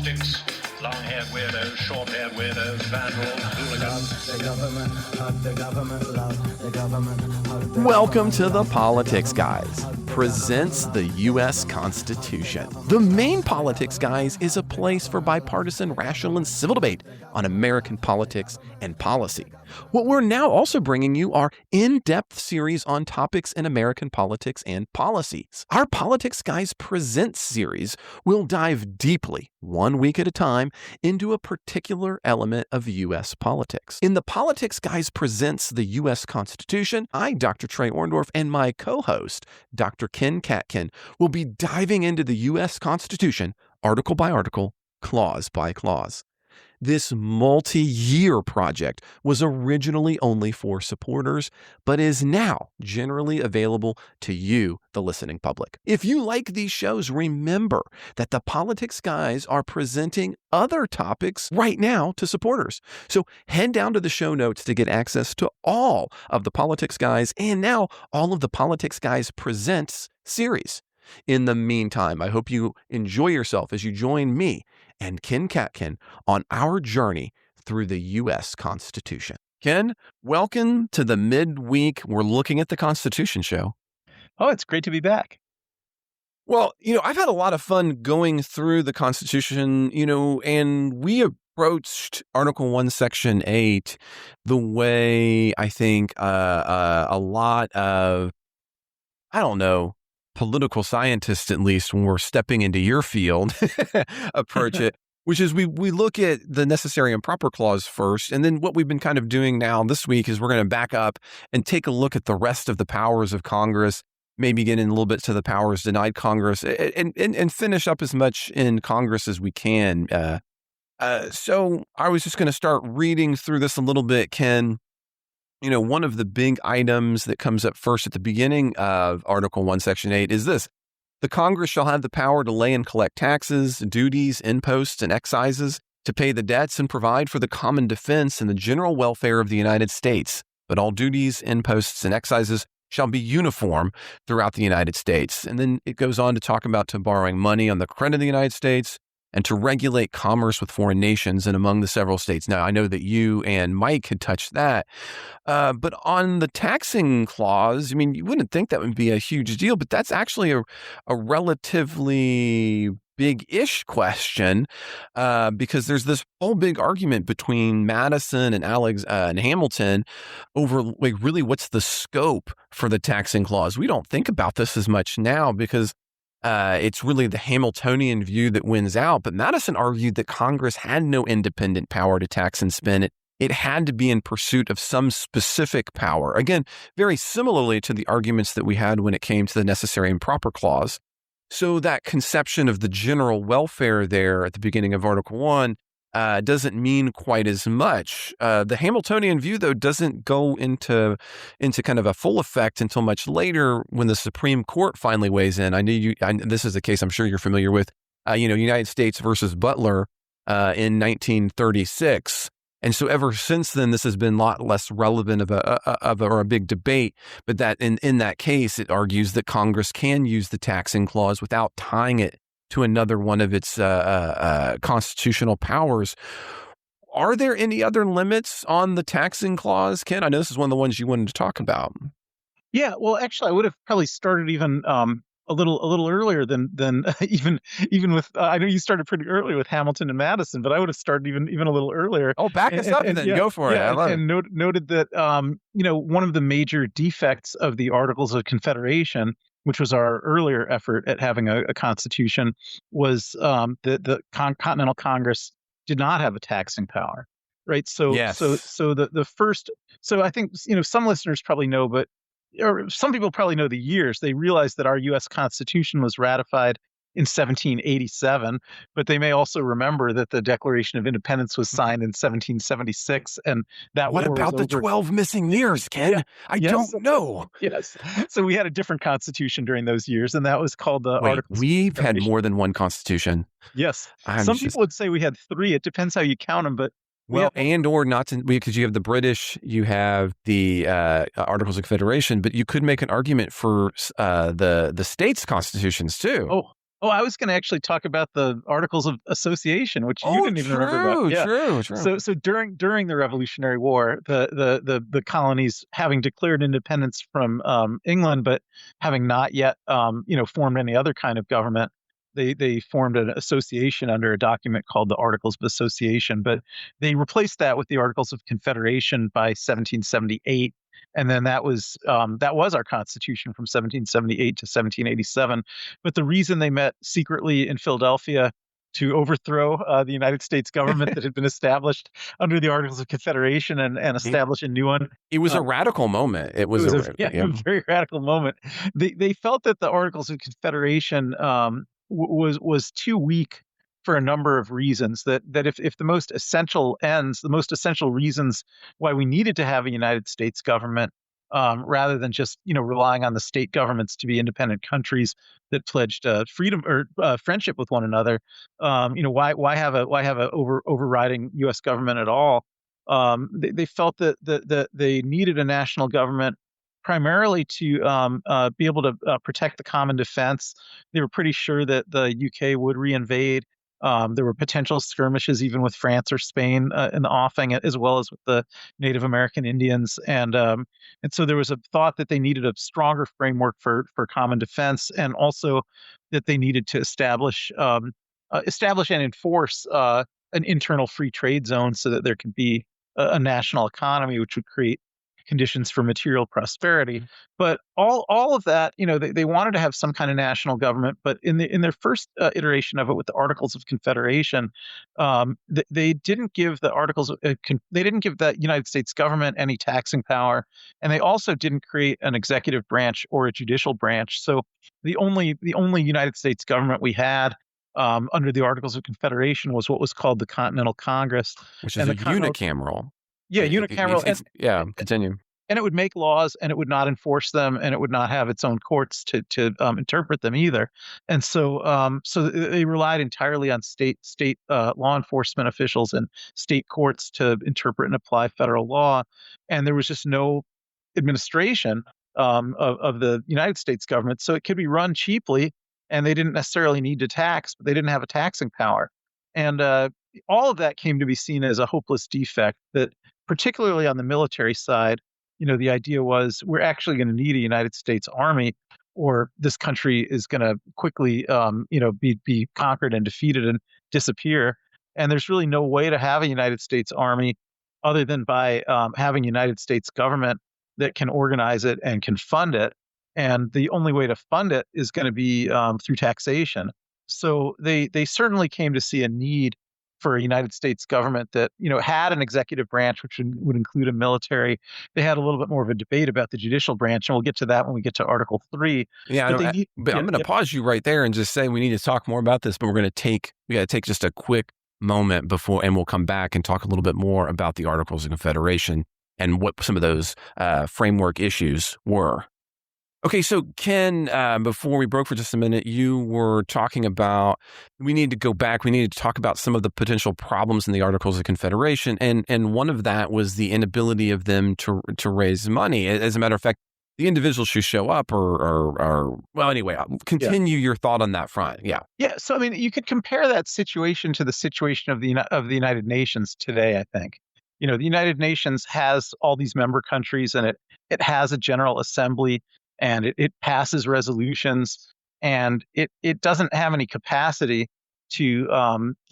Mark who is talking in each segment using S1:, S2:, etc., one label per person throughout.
S1: sticks, long-haired weirdos, short-haired weirdos, vandals, hooligans.
S2: The government, hug the government, love the government, hug the
S3: Welcome to the Politics Guys, presents the U.S. Constitution. The Main Politics Guys is a place for bipartisan, rational, and civil debate on American politics and policy. What we're now also bringing you are in-depth series on topics in American politics and policies. Our Politics Guys Presents series will dive deeply, 1 week at a time, into a particular element of U.S. politics. In the Politics Guys Presents the U.S. Constitution, I, Dr. Trey Orndorff, and my co-host, Dr. Ken Katkin, will be diving into the U.S. Constitution, article by article, clause by clause. This multi-year project was originally only for supporters, but is now generally available to you, the listening public. If you like these shows, remember that the Politics Guys are presenting other topics right now to supporters. So head down to the show notes to get access to all of the Politics Guys and now all of the Politics Guys Presents series. In the meantime, I hope you enjoy yourself as you join me and Ken Katkin on our journey through the U.S. Constitution. Ken, welcome to the midweek We're Looking at the Constitution show.
S4: Oh, it's great to be back.
S3: Well, I've had a lot of fun going through the Constitution, and we approached Article 1, Section 8 the way I think a lot of, political scientists, at least when we're stepping into your field, approach it, which is we look at the necessary and proper clause first. And then what we've been kind of doing now this week is we're going to back up and take a look at the rest of the powers of Congress, maybe get in a little bit to the powers denied Congress and finish up as much in Congress as we can. So I was just going to start reading through this a little bit, Ken. One of the big items that comes up first at the beginning of Article 1, Section 8 is this. The Congress shall have the power to lay and collect taxes, duties, imposts, and excises, to pay the debts and provide for the common defense and the general welfare of the United States. But all duties, imposts, and excises shall be uniform throughout the United States. And then it goes on to talk about borrowing money on the credit of the United States, and to regulate commerce with foreign nations and among the several states. Now, I know that you and Mike had touched that, but on the taxing clause, you wouldn't think that would be a huge deal, but that's actually a relatively big-ish question because there's this whole big argument between Madison and and Hamilton over really what's the scope for the taxing clause. We don't think about this as much now because it's really the Hamiltonian view that wins out. But Madison argued that Congress had no independent power to tax and spend. It had to be in pursuit of some specific power. Again, very similarly to the arguments that we had when it came to the necessary and proper clause. So that conception of the general welfare there at the beginning of Article 1 doesn't mean quite as much. The Hamiltonian view, though, doesn't go into kind of a full effect until much later when the Supreme Court finally weighs in. This is a case I'm sure you're familiar with, United States versus Butler in 1936. And so ever since then, this has been a lot less relevant of a big debate. But that in that case, it argues that Congress can use the taxing clause without tying it to another one of its constitutional powers. Are there any other limits on the taxing clause, Ken? I know this is one of the ones you wanted to talk about.
S4: Yeah, well, actually, I would have probably started even a little earlier than even with. I know you started pretty early with Hamilton and Madison, but I would have started even a little earlier.
S3: Oh, back us up and then go for it.
S4: Noted that one of the major defects of the Articles of Confederation, which was our earlier effort at having a constitution, was the Continental Congress did not have a taxing power, right? So,
S3: yes.
S4: so the first, so I think some listeners probably know, or some people probably know the years. They realize that our U.S. Constitution was ratified in 1787, but they may also remember that the Declaration of Independence was signed in 1776, and that
S3: what
S4: war
S3: about
S4: was
S3: the
S4: over.
S3: 12 missing years, Ken?
S4: Yeah.
S3: I don't know.
S4: Yes, so we had a different constitution during those years, and that was called the Articles.
S3: We've had more than one constitution.
S4: Yes, some people would say we had three. It depends how you count them, but
S3: because you have the British, you have the Articles of Confederation, but you could make an argument for the states' constitutions too.
S4: Oh, I was going to actually talk about the Articles of Association, which you
S3: Oh,
S4: didn't even remember about.
S3: true,
S4: Yeah.
S3: true.
S4: So during the Revolutionary War, the colonies having declared independence from England, but having not yet formed any other kind of government, they formed an association under a document called the Articles of Association. But they replaced that with the Articles of Confederation by 1778. And then that was our Constitution from 1778 to 1787. But the reason they met secretly in Philadelphia to overthrow the United States government that had been established under the Articles of Confederation and
S3: It,
S4: establish a new one.
S3: it was a
S4: Um,
S3: radical moment. It
S4: it
S3: was
S4: was
S3: a,
S4: a very radical moment. They felt that the Articles of Confederation was too weak for a number of reasons. That if the most essential ends, the most essential reasons why we needed to have a United States government, rather than just relying on the state governments to be independent countries that pledged freedom or friendship with one another. Why have a overriding U.S. government at all? They felt that they needed a national government primarily to be able to protect the common defense. They were pretty sure that the UK would reinvade. There were potential skirmishes even with France or Spain in the offing, as well as with the Native American Indians, and so there was a thought that they needed a stronger framework for common defense, and also that they needed to establish and enforce an internal free trade zone so that there could be a national economy, which would create conditions for material prosperity. But all of that, they wanted to have some kind of national government. But in their first iteration of it with the Articles of Confederation, they didn't give the they didn't give the United States government any taxing power, and they also didn't create an executive branch or a judicial branch. So the only United States government we had under the Articles of Confederation was what was called the Continental Congress,
S3: which is
S4: and
S3: a
S4: the Continental,
S3: unicameral.
S4: yeah, unicameral,
S3: Yeah, continue.
S4: and it would make laws and it would not enforce them, and it would not have its own courts to interpret them either. And so they relied entirely on state law enforcement officials and state courts to interpret and apply federal law, and there was just no administration of the United States government, so it could be run cheaply, and they didn't necessarily need to tax, but they didn't have a taxing power, and all of that came to be seen as a hopeless defect. That particularly on the military side, the idea was we're actually going to need a United States Army, or this country is going to quickly, be conquered and defeated and disappear. And there's really no way to have a United States Army other than by having a United States government that can organize it and can fund it. And the only way to fund it is going to be through taxation. So they certainly came to see a need for a United States government that had an executive branch, which would include a military. They had a little bit more of a debate about the judicial branch, and we'll get to that when we get to Article 3.
S3: Yeah,
S4: But
S3: but I'm going to pause you right there and just say we need to talk more about this, but we got to take just a quick moment before, and we'll come back and talk a little bit more about the Articles of Confederation and what some of those framework issues were. Okay, so Ken, before we broke for just a minute, you were talking about we need to go back. We need to talk about some of the potential problems in the Articles of Confederation, and one of that was the inability of them to raise money. As a matter of fact, the individuals who show up are well. Anyway, continue your thought on that front. Yeah.
S4: Yeah. So I mean, you could compare that situation to the situation of the United Nations today. I think the United Nations has all these member countries, and it has a General Assembly, and it passes resolutions, and it doesn't have any capacity to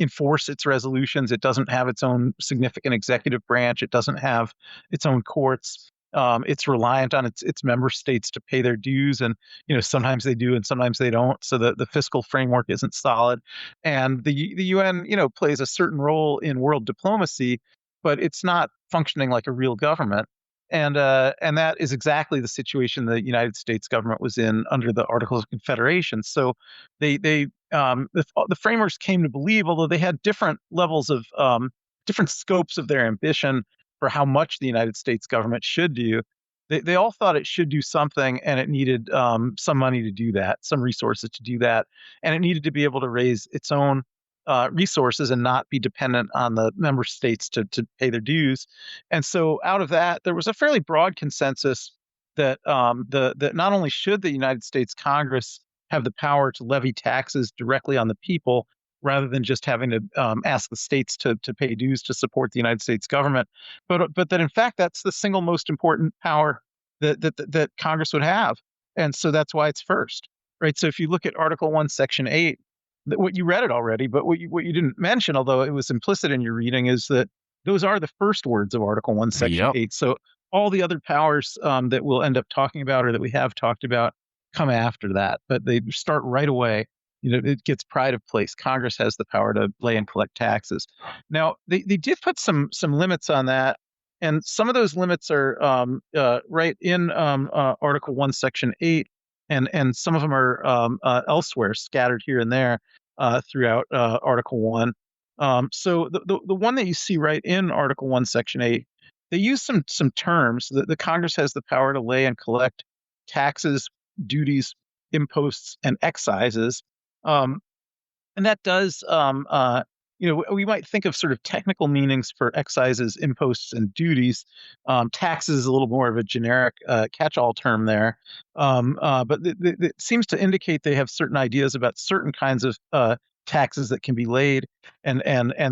S4: enforce its resolutions. It doesn't have its own significant executive branch. It doesn't have its own courts. It's reliant on its member states to pay their dues, and sometimes they do and sometimes they don't. So the fiscal framework isn't solid, and the UN plays a certain role in world diplomacy, but it's not functioning like a real government. And that is exactly the situation the United States government was in under the Articles of Confederation. So the framers came to believe, although they had different levels of different scopes of their ambition for how much the United States government should do, they all thought it should do something, and it needed some money to do that, some resources to do that, and it needed to be able to raise its own resources and not be dependent on the member states to pay their dues. And so out of that, there was a fairly broad consensus that that not only should the United States Congress have the power to levy taxes directly on the people rather than just having to ask the states to pay dues to support the United States government. But that in fact that's the single most important power that Congress would have, and so that's why it's first, right? So if you look at Article 1, Section 8, what you read it already, but what you didn't mention, although it was implicit in your reading, is that those are the first words of Article 1, Section 8. So all the other powers that we'll end up talking about or that we have talked about come after that, but they start right away. It gets pride of place. Congress has the power to lay and collect taxes. Now, they did put some limits on that, and some of those limits are right in Article 1, Section 8, and some of them are elsewhere, scattered here and there throughout Article 1. So the one that you see right in Article 1, Section 8, they use some terms that the Congress has the power to lay and collect taxes, duties, imposts, and excises. And that does, we might think of sort of technical meanings for excises, imposts, and duties. Taxes is a little more of a generic catch-all term there, but it seems to indicate they have certain ideas about certain kinds of taxes that can be laid, and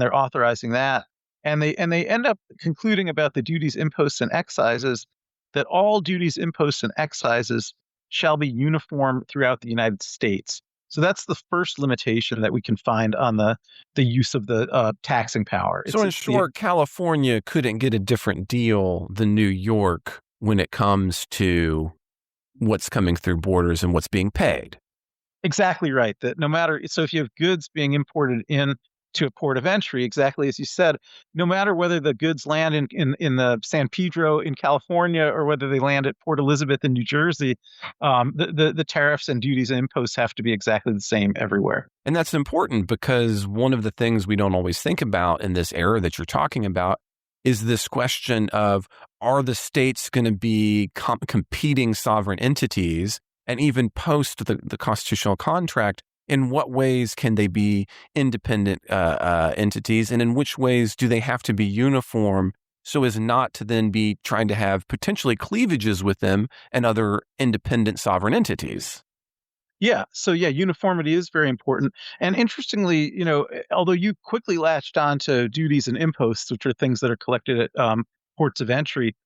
S4: they're authorizing that. And they end up concluding about the duties, imposts, and excises that all duties, imposts, and excises shall be uniform throughout the United States. So that's the first limitation that we can find on the use of the taxing power.
S3: So in short, California couldn't get a different deal than New York when it comes to what's coming through borders and what's being paid.
S4: Exactly right. That no matter, so if you have goods being imported in to a port of entry, exactly as you said, no matter whether the goods land in the San Pedro in California or whether they land at Port Elizabeth in New Jersey, the tariffs and duties and imposts have to be exactly the same everywhere.
S3: And that's important because one of the things we don't always think about in this era that you're talking about is this question of, are the states going to be competing sovereign entities? And even post the constitutional contract, in what ways can they be independent entities, and in which ways do they have to be uniform so as not to then be trying to have potentially cleavages with them and other independent sovereign entities?
S4: Yeah. So uniformity is very important. And interestingly, although you quickly latched on to duties and imposts, which are things that are collected at ports of entry,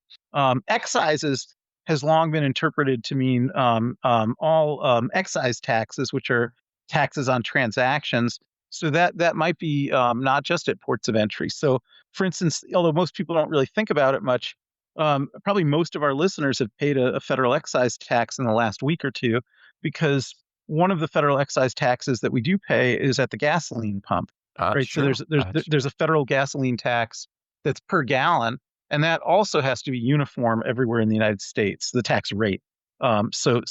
S4: excises has long been interpreted to mean all excise taxes, which are taxes on transactions. So that might be not just at ports of entry. So, for instance, although most people don't really think about it much, probably most of our listeners have paid a federal excise tax in the last week or two, because one of the federal excise taxes that we do pay is at the gasoline pump. Right.
S3: Sure.
S4: So there's a federal gasoline tax that's per gallon, and that also has to be uniform everywhere in the United States, the tax rate. So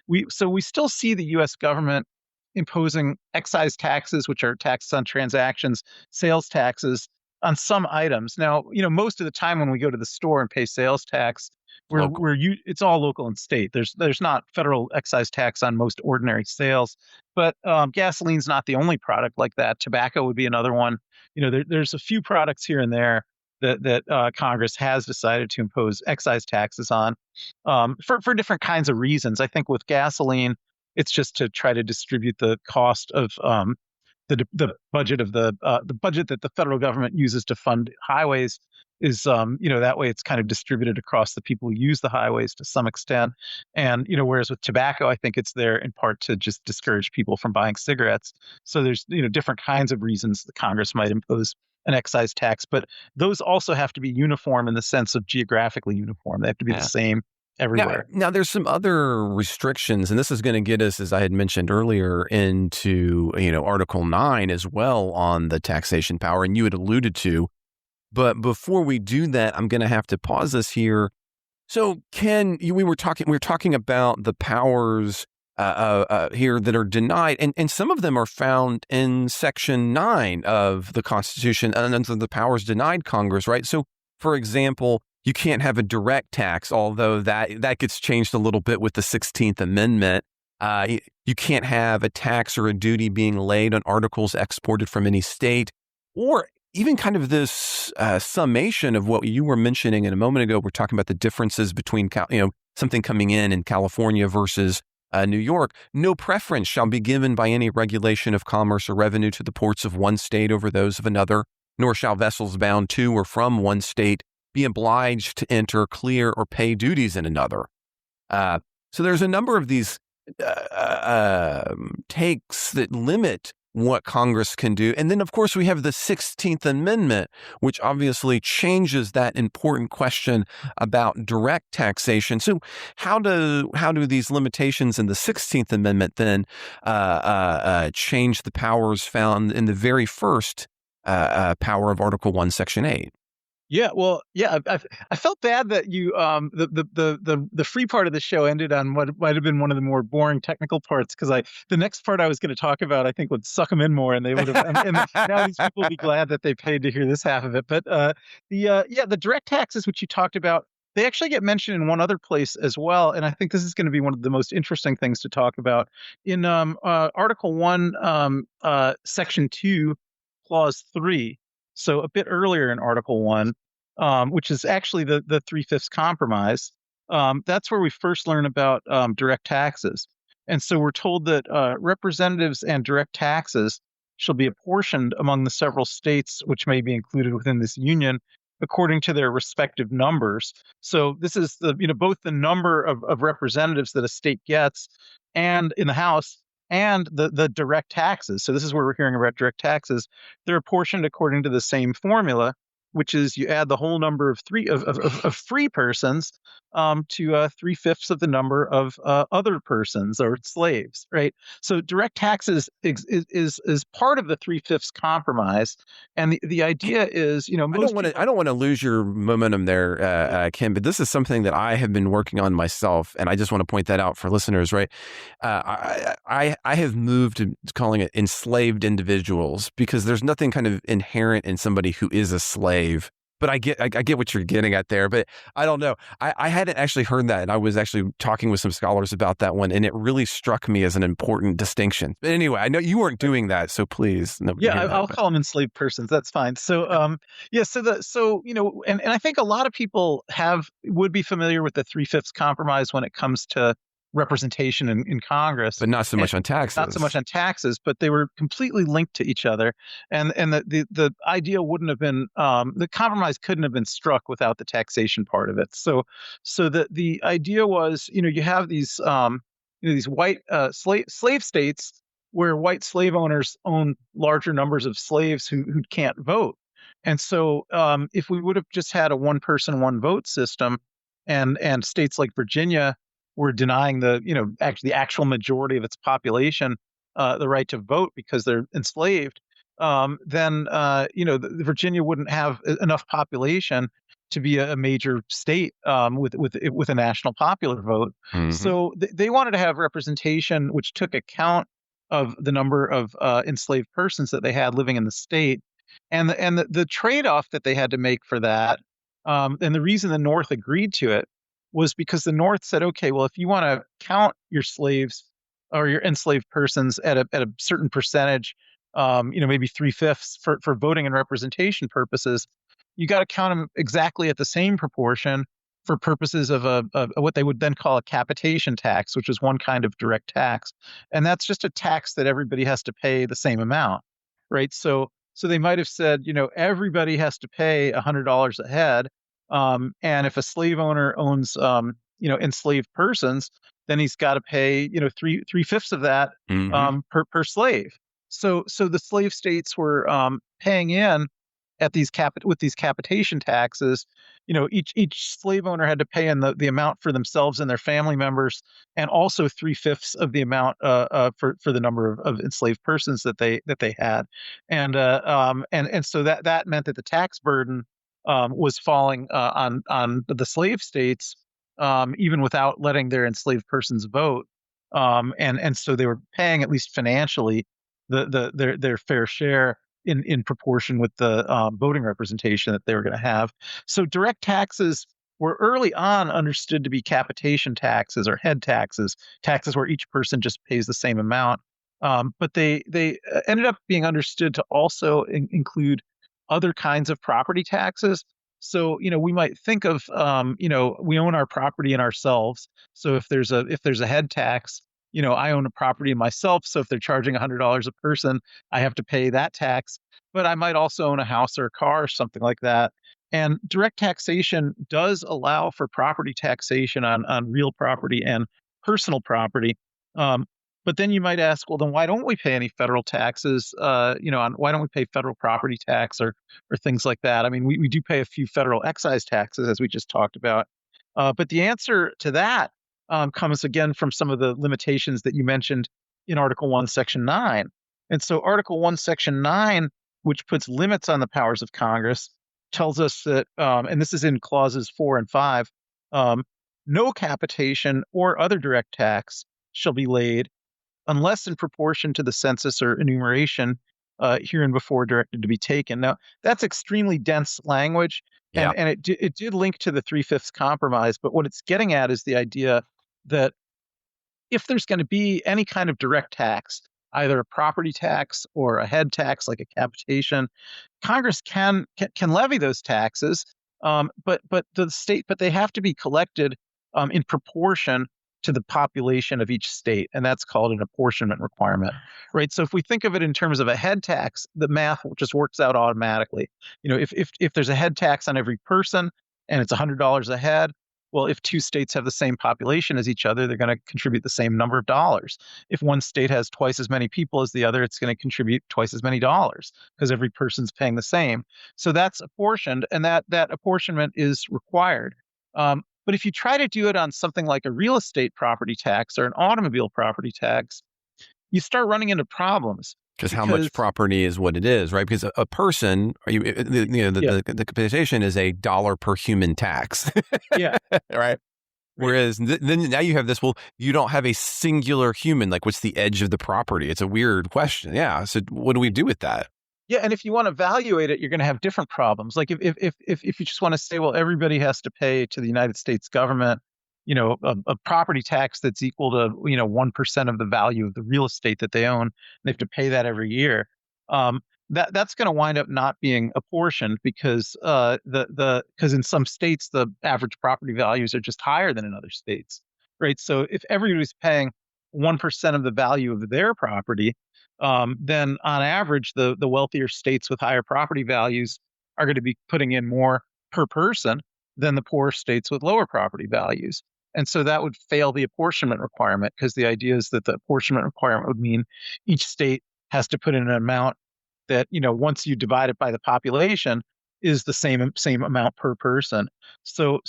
S4: we still see the U.S. government imposing excise taxes, which are taxes on transactions, sales taxes on some items. Now, most of the time when we go to the store and pay sales tax, it's all local and state. There's not federal excise tax on most ordinary sales, but gasoline's not the only product like that. Tobacco would be another one. There's a few products here and there that Congress has decided to impose excise taxes on for different kinds of reasons. I think with gasoline, it's just to try to distribute the cost of the budget of the budget that the federal government uses to fund highways is that way it's kind of distributed across the people who use the highways to some extent. And whereas with tobacco, I think it's there in part to just discourage people from buying cigarettes. So there's different kinds of reasons the Congress might impose an excise tax, but those also have to be uniform in the sense of geographically uniform. They have to be the same everywhere.
S3: Now, there's some other restrictions, and this is going to get us, as I had mentioned earlier, into Article 9 as well on the taxation power, and you had alluded to. But before we do that, I'm going to have to pause us here. So, we were talking about the powers here that are denied, and some of them are found in Section 9 of the Constitution, and the powers denied Congress, right? So, for example, you can't have a direct tax, although that gets changed a little bit with the 16th Amendment. You can't have a tax or a duty being laid on articles exported from any state, or even kind of this summation of what you were mentioning a moment ago. We're talking about the differences between something coming in California versus New York, no preference shall be given by any regulation of commerce or revenue to the ports of one state over those of another, nor shall vessels bound to or from one state be obliged to enter, clear, or pay duties in another. So there's a number of these takes that limit what Congress can do. And then, of course, we have the 16th Amendment, which obviously changes that important question about direct taxation. So how do these limitations in the 16th Amendment then change the powers found in the very first power of Article 1, Section 8?
S4: Yeah, well, yeah, I felt bad that you the free part of the show ended on what might have been one of the more boring technical parts, because the next part I was going to talk about I think would suck them in more, and they would have and now these people will be glad that they paid to hear this half of it. But the direct taxes which you talked about, they actually get mentioned in one other place as well, and I think this is going to be one of the most interesting things to talk about in Article 1, Section 2, Clause 3. So a bit earlier in Article 1, which is actually the 3/5 compromise, that's where we first learn about direct taxes. And so we're told that representatives and direct taxes shall be apportioned among the several states which may be included within this union according to their respective numbers. So this is both the number of representatives that a state gets and in the House, and the direct taxes. So this is where we're hearing about direct taxes. They're apportioned according to the same formula, which is you add the whole number of free persons to 3/5 of the number of other persons or slaves, right? So direct taxes is part of the 3/5 compromise, and the idea is, I
S3: don't want to lose your momentum there, Ken, but this is something that I have been working on myself, and I just want to point that out for listeners, right? I have moved to calling it enslaved individuals, because there's nothing kind of inherent in somebody who is a slave. But I get what you're getting at there, but I don't know. I hadn't actually heard that, and I was actually talking with some scholars about that one, and it really struck me as an important distinction. But anyway, I know you weren't doing that, so please.
S4: I'll call them enslaved persons. That's fine. So, and I think a lot of people would be familiar with the 3/5 compromise when it comes to representation in Congress,
S3: but not so much on taxes.
S4: Not so much on taxes, but they were completely linked to each other, and the idea wouldn't have been the compromise couldn't have been struck without the taxation part of it. So the idea was, you have these these white slave states where white slave owners own larger numbers of slaves who can't vote, and so if we would have just had a one person one vote system, and states like Virginia were denying the actual majority of its population the right to vote because they're enslaved, then Virginia wouldn't have enough population to be a major state with a national popular vote. Mm-hmm. So they wanted to have representation which took account of the number of enslaved persons that they had living in the state, and the trade-off that they had to make for that, and the reason the North agreed to it was because the North said, okay, well, if you want to count your slaves or your enslaved persons at a certain percentage, maybe 3/5 for voting and representation purposes, you got to count them exactly at the same proportion for purposes of what they would then call a capitation tax, which is one kind of direct tax. And that's just a tax that everybody has to pay the same amount, right? So they might have said, everybody has to pay $100 a head. And if a slave owner owns, enslaved persons, then he's got to pay, 3/5 of that per slave. So the slave states were paying in at with these capitation taxes. Each slave owner had to pay in the amount for themselves and their family members, and also 3/5 of the amount for the number of enslaved persons that they had, and so that meant that the tax burden was falling on the slave states, even without letting their enslaved persons vote, and so they were paying, at least financially, their fair share in proportion with the voting representation that they were going to have. So direct taxes were early on understood to be capitation taxes or head taxes where each person just pays the same amount, but they ended up being understood to also include other kinds of property taxes. So, we might think of, we own our property in ourselves. So if there's a head tax, I own a property myself, so if they're charging $100 a person, I have to pay that tax. But I might also own a house or a car or something like that. And direct taxation does allow for property taxation on real property and personal property. Um, but then you might ask, well, then why don't we pay any federal taxes? On why don't we pay federal property tax or things like that? I mean, we do pay a few federal excise taxes, as we just talked about. But the answer to that comes again from some of the limitations that you mentioned in Article 1, Section 9. And so Article 1, Section 9, which puts limits on the powers of Congress, tells us that, and this is in clauses 4 and 5, no capitation or other direct tax shall be laid unless in proportion to the census or enumeration hereinbefore directed to be taken. Now, that's extremely dense language,
S3: Yeah.
S4: and it did link to the 3/5 compromise, but what it's getting at is the idea that if there's going to be any kind of direct tax, either a property tax or a head tax like a capitation, Congress can levy those taxes, but they have to be collected in proportion to the population of each state, and that's called an apportionment requirement, right? So if we think of it in terms of a head tax, the math just works out automatically. If there's a head tax on every person and it's $100 a head, well, if two states have the same population as each other, they're going to contribute the same number of dollars. If one state has twice as many people as the other, it's going to contribute twice as many dollars because every person's paying the same. So that's apportioned, and that apportionment is required. But if you try to do it on something like a real estate property tax or an automobile property tax, you start running into problems.
S3: Because how much property is what it is, right? Because a person, the computation is $1 per human tax.
S4: Yeah.
S3: Right. Whereas then now you have this, well, you don't have a singular human. Like, what's the edge of the property? It's a weird question. Yeah. So what do we do with that?
S4: Yeah, and if you want to evaluate it, you're going to have different problems. Like if you just want to say, well, everybody has to pay to the United States government, a property tax that's equal to 1% of the value of the real estate that they own, and they have to pay that every year. That's going to wind up not being apportioned because because in some states the average property values are just higher than in other states, right? So if everybody's paying 1% of the value of their property, then on average, the wealthier states with higher property values are going to be putting in more per person than the poorer states with lower property values. And so that would fail the apportionment requirement, because the idea is that the apportionment requirement would mean each state has to put in an amount that, once you divide it by the population, is the same amount per person. So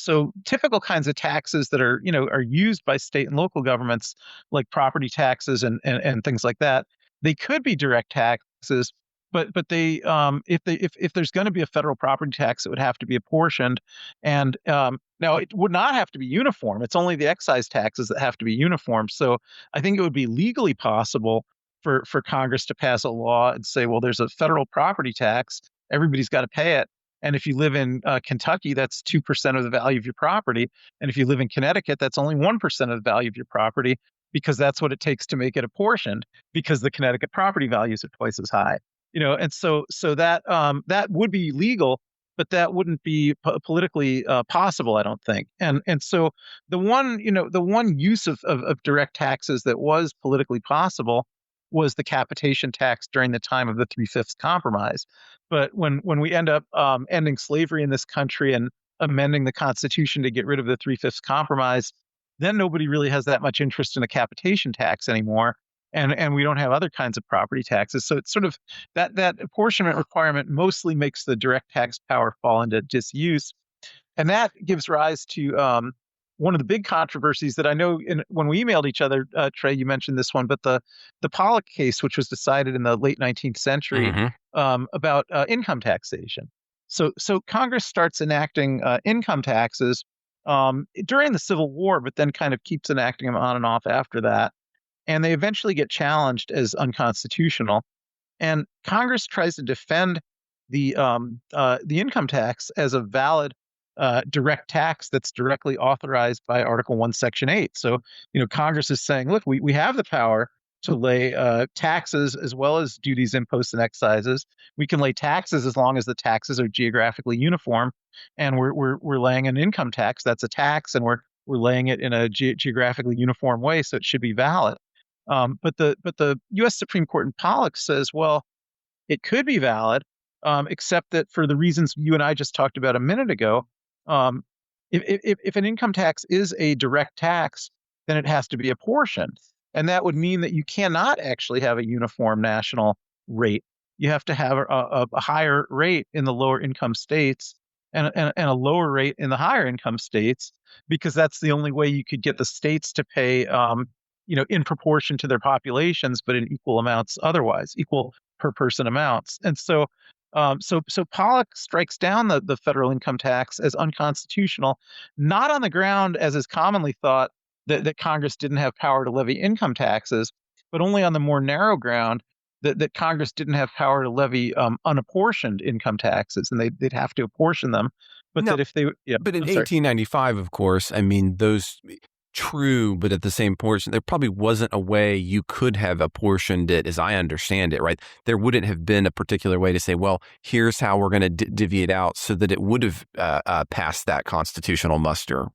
S4: typical kinds of taxes that are used by state and local governments, like property taxes and things like that, they could be direct taxes, but they if there's going to be a federal property tax, it would have to be apportioned. And now it would not have to be uniform. It's only the excise taxes that have to be uniform. So I think it would be legally possible for Congress to pass a law and say, well, there's a federal property tax, everybody's got to pay it. And if you live in Kentucky, that's 2% of the value of your property. And if you live in Connecticut, that's only 1% of the value of your property, because that's what it takes to make it apportioned, because the Connecticut property values are twice as high. And so that would be legal, but that wouldn't be politically possible, I don't think. And so the one use of direct taxes that was politically possible was the capitation tax during the time of the 3/5 compromise. But when we end up ending slavery in this country and amending the Constitution to get rid of the 3/5 compromise, then nobody really has that much interest in a capitation tax anymore. And we don't have other kinds of property taxes. So it's sort of that apportionment requirement mostly makes the direct tax power fall into disuse. And that gives rise to one of the big controversies that I know when we emailed each other, Trey, you mentioned this one, but the Pollock case, which was decided in the late 19th century about income taxation. So Congress starts enacting income taxes during the Civil War, but then kind of keeps enacting them on and off after that. And they eventually get challenged as unconstitutional. And Congress tries to defend the income tax as a valid direct tax that's directly authorized by Article 1, Section 8. So, Congress is saying, look, we have the power to lay taxes as well as duties, imposts, and excises. We can lay taxes as long as the taxes are geographically uniform. And we're laying an income tax. That's a tax, and we're laying it in a geographically uniform way, so it should be valid. But the U.S. Supreme Court in Pollock says, well, it could be valid, except that for the reasons you and I just talked about a minute ago, um, if an income tax is a direct tax, then it has to be apportioned. And that would mean that you cannot actually have a uniform national rate. You have to have a higher rate in the lower income states and a lower rate in the higher income states, because that's the only way you could get the states to pay, in proportion to their populations, but in equal amounts otherwise, equal per person amounts. And so Pollock strikes down the federal income tax as unconstitutional, not on the ground, as is commonly thought, that Congress didn't have power to levy income taxes, but only on the more narrow ground that Congress didn't have power to levy unapportioned income taxes, and they'd have to apportion them. But
S3: No,
S4: that if they, yeah,
S3: but in
S4: I'm sorry.
S3: 1895, of course, I mean, those true, but at the same portion, there probably wasn't a way you could have apportioned it, as I understand it, right? There wouldn't have been a particular way to say, well, here's how we're going to divvy it out so that it would have passed that constitutional muster.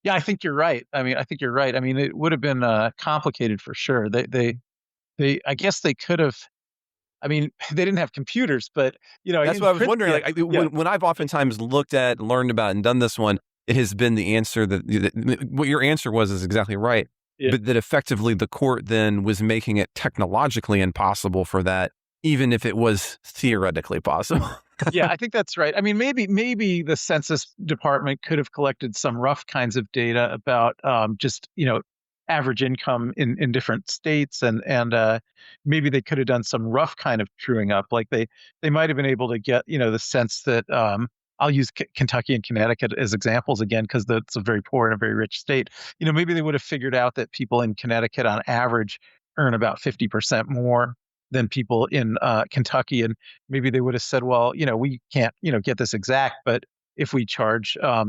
S4: Yeah, I think you're right. I mean, I think you're right. I mean, it would have been complicated for sure. I guess they could have. I mean, they didn't have computers, but
S3: That's
S4: in
S3: what I was
S4: print,
S3: wondering.
S4: yeah,
S3: Like,
S4: yeah.
S3: when I've oftentimes looked at, learned about, and done this one, it has been the answer that what your answer was is exactly right.
S4: Yeah.
S3: But that effectively the court then was making it technologically impossible for that, even if it was theoretically possible.
S4: Yeah, I think that's right. I mean, maybe the Census Department could have collected some rough kinds of data about just average income in different states, and maybe they could have done some rough kind of truing up. Like they might have been able to get the sense that I'll use Kentucky and Connecticut as examples again, because that's a very poor and a very rich state. Maybe they would have figured out that people in Connecticut on average earn about 50% more than people in Kentucky. And maybe they would have said, well, we can't, get this exact, but if we charge, a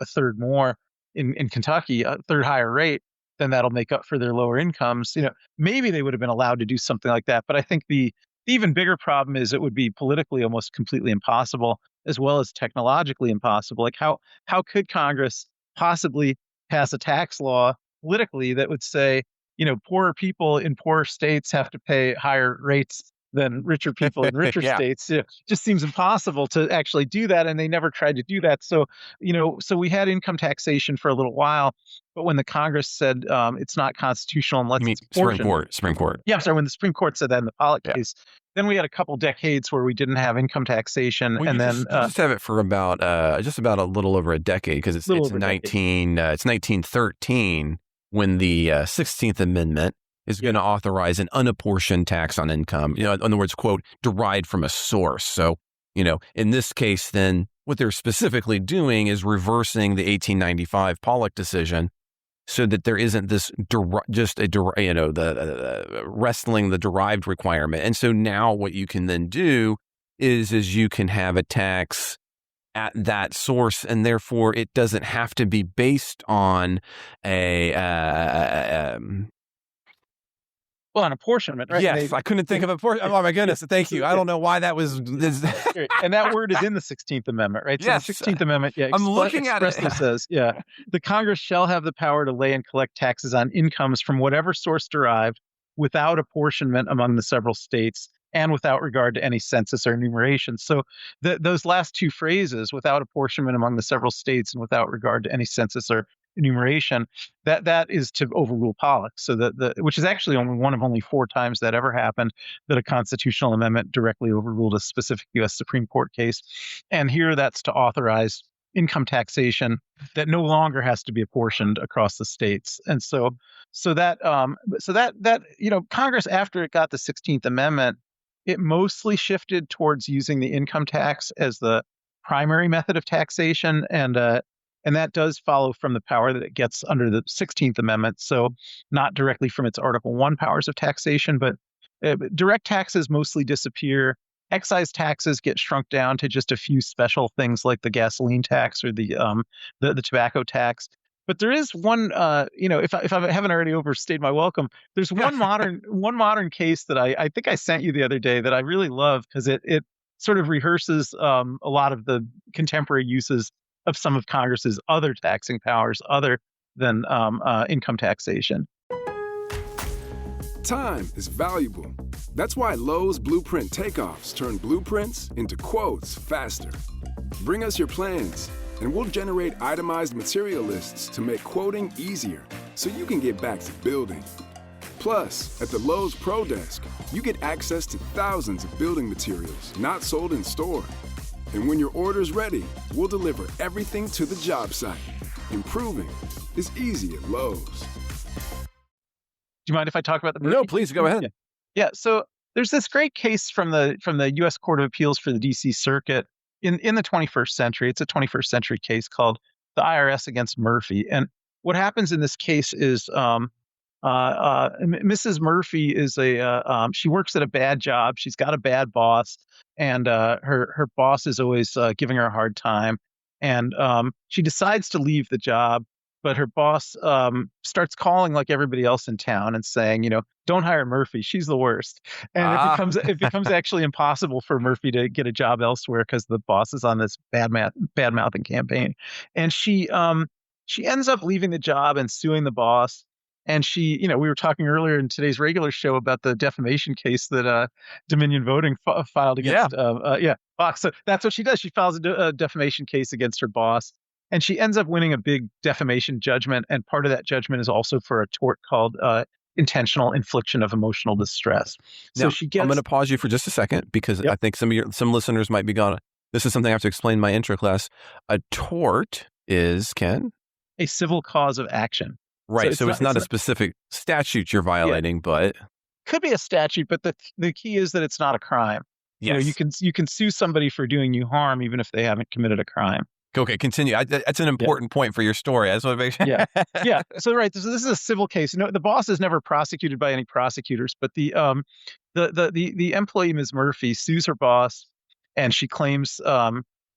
S4: third more in Kentucky, a third higher rate, then that'll make up for their lower incomes. Maybe they would have been allowed to do something like that. But I think the even bigger problem is it would be politically almost completely impossible, as well as technologically impossible. Like how could Congress possibly pass a tax law politically that would say, poorer people in poorer states have to pay higher rates than richer people in richer
S3: Yeah.
S4: states? It just seems impossible to actually do that, and they never tried to do that. So, so we had income taxation for a little while, but when the Congress said it's not constitutional unless
S3: You mean
S4: it's apportioned.
S3: Supreme Court.
S4: Yeah, I'm sorry. When the Supreme Court said that in the Pollock
S3: Yeah.
S4: case, then we had a couple decades where we didn't have income taxation,
S3: Well,
S4: and
S3: you
S4: then
S3: just have it for about just about a little over a decade, because it's
S4: Little over a decade.
S3: it's 1913 when the 16th Amendment is going to authorize an unapportioned tax on income. In other words, quote, derived from a source. So, in this case, then what they're specifically doing is reversing the 1895 Pollock decision, so that there isn't this wrestling the derived requirement. And so now what you can then do is you can have a tax at that source, and therefore it doesn't have to be based on
S4: an apportionment, right?
S3: Yes, I couldn't think of a portion. Oh my goodness, thank you. I don't know why that was.
S4: And that word is in the 16th Amendment, right? So
S3: Yes.
S4: the 16th Amendment, yeah,
S3: I'm looking at it.
S4: expressly says, yeah, the Congress shall have the power to lay and collect taxes on incomes from whatever source derived, without apportionment among the several states, and without regard to any census or enumeration. So those last two phrases, without apportionment among the several states and without regard to any census or enumeration, that is to overrule Pollock. So which is actually only one of only 4 times that ever happened, that a constitutional amendment directly overruled a specific U.S. Supreme Court case. And here that's to authorize income taxation that no longer has to be apportioned across the states. And so that Congress, after it got the 16th Amendment, it mostly shifted towards using the income tax as the primary method of taxation, and that does follow from the power that it gets under the 16th Amendment. So not directly from its Article 1 powers of taxation, but direct taxes mostly disappear. Excise taxes get shrunk down to just a few special things like the gasoline tax or the tobacco tax. But there is one, if I haven't already overstayed my welcome, there's one modern case that I think I sent you the other day that I really love, because it sort of rehearses a lot of the contemporary uses of some of Congress's other taxing powers other than income taxation.
S5: time is valuable. That's why Lowe's Blueprint Takeoffs turn blueprints into quotes faster. Bring us your plans, and we'll generate itemized material lists to make quoting easier so you can get back to building. Plus, at the Lowe's Pro Desk, you get access to thousands of building materials not sold in store. And when your order's ready, we'll deliver everything to the job site. Improving is easy at Lowe's.
S4: Do you mind if I talk about the Murphy?
S3: No, please go ahead.
S4: Yeah. So there's this great case from the U.S. Court of Appeals for the D.C. Circuit in the 21st century. It's a 21st century case called the IRS against Murphy. And what happens in this case is Mrs. Murphy is she works at a bad job. She's got a bad boss, and her boss is always giving her a hard time. And she decides to leave the job, but her boss starts calling like everybody else in town and saying, don't hire Murphy. She's the worst. And it becomes actually impossible for Murphy to get a job elsewhere because the boss is on this bad mouthing campaign. And she ends up leaving the job and suing the boss. And she, we were talking earlier in today's regular show about the defamation case that Dominion Voting filed against Fox. So that's what she does. She files a defamation case against her boss, and she ends up winning a big defamation judgment. And part of that judgment is also for a tort called intentional infliction of emotional distress. So
S3: now,
S4: she gets.
S3: I'm going to pause you for just a second because I think some listeners might be gone. This is something I have to explain in my intro class. A tort is, Ken?
S4: A civil cause of action.
S3: Right. So it's not a specific statute you're violating, but
S4: could be a statute. But the key is that it's not a crime.
S3: Yes.
S4: You can sue somebody for doing you harm even if they haven't committed a crime.
S3: Okay, continue. That's an important point for your story. I just want to make sure.
S4: Yeah. So this is a civil case. The boss is never prosecuted by any prosecutors, but the employee, Ms. Murphy, sues her boss, and she claims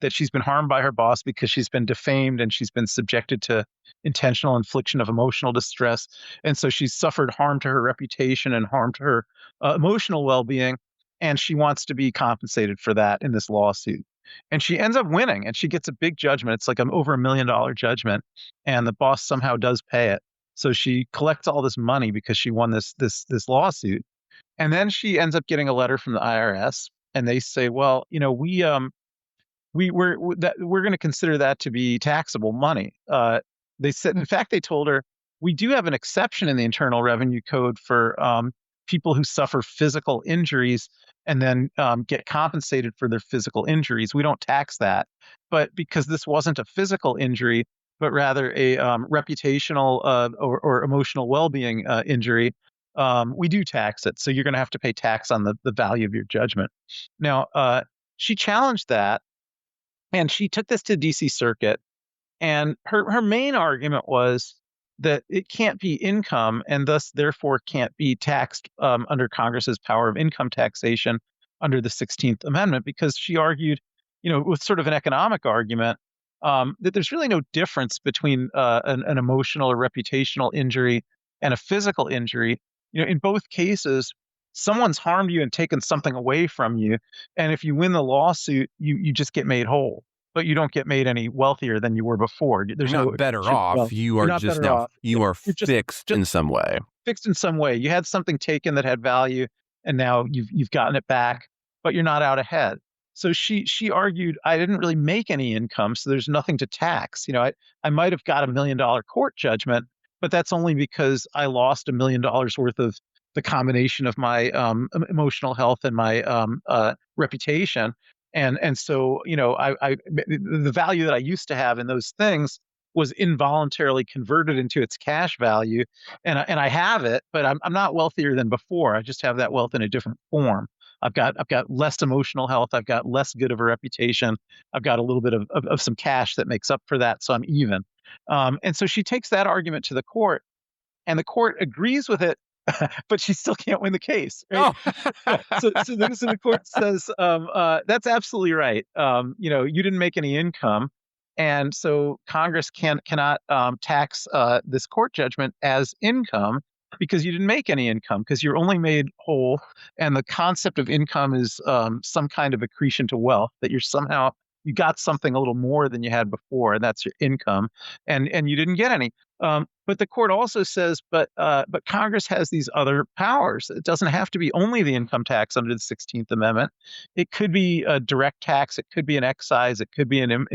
S4: that she's been harmed by her boss because she's been defamed and she's been subjected to intentional infliction of emotional distress. And so she's suffered harm to her reputation and harm to her emotional well-being. And she wants to be compensated for that in this lawsuit. And she ends up winning, and she gets a big judgment. It's like over $1 million judgment. And the boss somehow does pay it. So she collects all this money because she won this lawsuit. And then she ends up getting a letter from the IRS, and they say, well, we're going to consider that to be taxable money. They said, in fact, they told her, we do have an exception in the Internal Revenue Code for people who suffer physical injuries and then get compensated for their physical injuries. We don't tax that. But because this wasn't a physical injury, but rather a reputational or emotional well-being injury, we do tax it. So you're going to have to pay tax on the value of your judgment. Now, she challenged that, and she took this to DC Circuit, and her main argument was that it can't be income and thus therefore can't be taxed under Congress's power of income taxation under the 16th Amendment, because she argued, with sort of an economic argument, that there's really no difference between an emotional or reputational injury and a physical injury. In both cases, someone's harmed you and taken something away from you. And if you win the lawsuit, you just get made whole, but you don't get made any wealthier than you were before. There's
S3: you're
S4: no
S3: not better off.
S4: Well,
S3: you are just now,
S4: off.
S3: you are
S4: You're
S3: fixed in some way.
S4: Fixed in some way. You had something taken that had value, and now you've gotten it back, but you're not out ahead. So she argued, I didn't really make any income, so there's nothing to tax. I might have got $1 million court judgment, but that's only because I lost $1 million worth of the combination of my emotional health and my reputation. And so, the value that I used to have in those things was involuntarily converted into its cash value. And I have it, but I'm not wealthier than before. I just have that wealth in a different form. I've got less emotional health. I've got less good of a reputation. I've got a little bit of some cash that makes up for that. So I'm even. And so she takes that argument to the court, and the court agrees with it, but she still can't win the case. Right?
S3: Oh.
S4: so the court says, that's absolutely right. You didn't make any income. And so Congress cannot tax this court judgment as income because you didn't make any income, because you're only made whole. And the concept of income is some kind of accretion to wealth, that you're somehow you got something a little more than you had before, and that's your income, and you didn't get any. But the court also says, but Congress has these other powers. It doesn't have to be only the income tax under the 16th Amendment. It could be a direct tax. It could be an excise. It could be an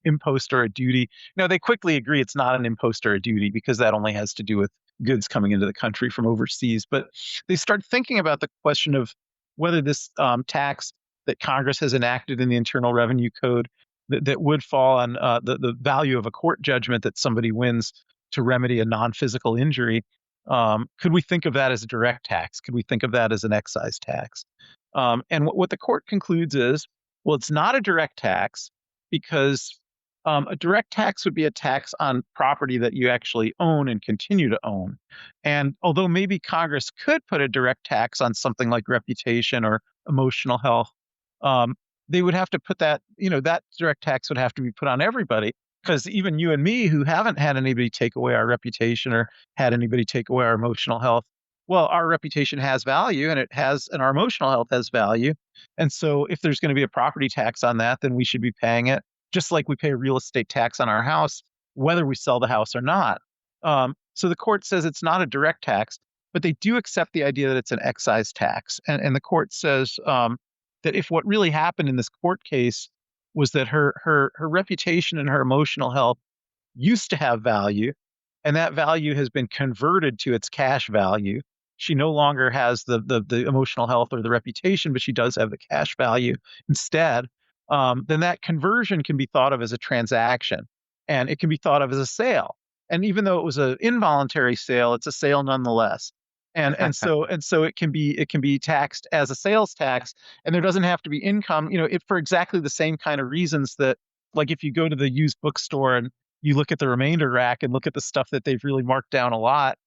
S4: impost or a duty. Now, they quickly agree it's not an impost or a duty because that only has to do with goods coming into the country from overseas. But they start thinking about the question of whether this tax that Congress has enacted in the Internal Revenue Code that would fall on the value of a court judgment that somebody wins to remedy a non-physical injury. Could we think of that as a direct tax? Could we think of that as an excise tax? And what the court concludes is, well, it's not a direct tax because a direct tax would be a tax on property that you actually own and continue to own. And although maybe Congress could put a direct tax on something like reputation or emotional health, they would have to put that, that direct tax would have to be put on everybody. Because even you and me, who haven't had anybody take away our reputation or had anybody take away our emotional health, well, our reputation has value and our emotional health has value. And so if there's going to be a property tax on that, then we should be paying it, just like we pay a real estate tax on our house, whether we sell the house or not. So the court says it's not a direct tax, but they do accept the idea that it's an excise tax. And the court says that if what really happened in this court case was that her reputation and her emotional health used to have value, and that value has been converted to its cash value. She no longer has the emotional health or the reputation, but she does have the cash value instead. Then that conversion can be thought of as a transaction, and it can be thought of as a sale. And even though it was an involuntary sale, it's a sale nonetheless. And so it can be taxed as a sales tax, and there doesn't have to be income, for exactly the same kind of reasons that, like, if you go to the used bookstore and you look at the remainder rack and look at the stuff that they've really marked down a lot,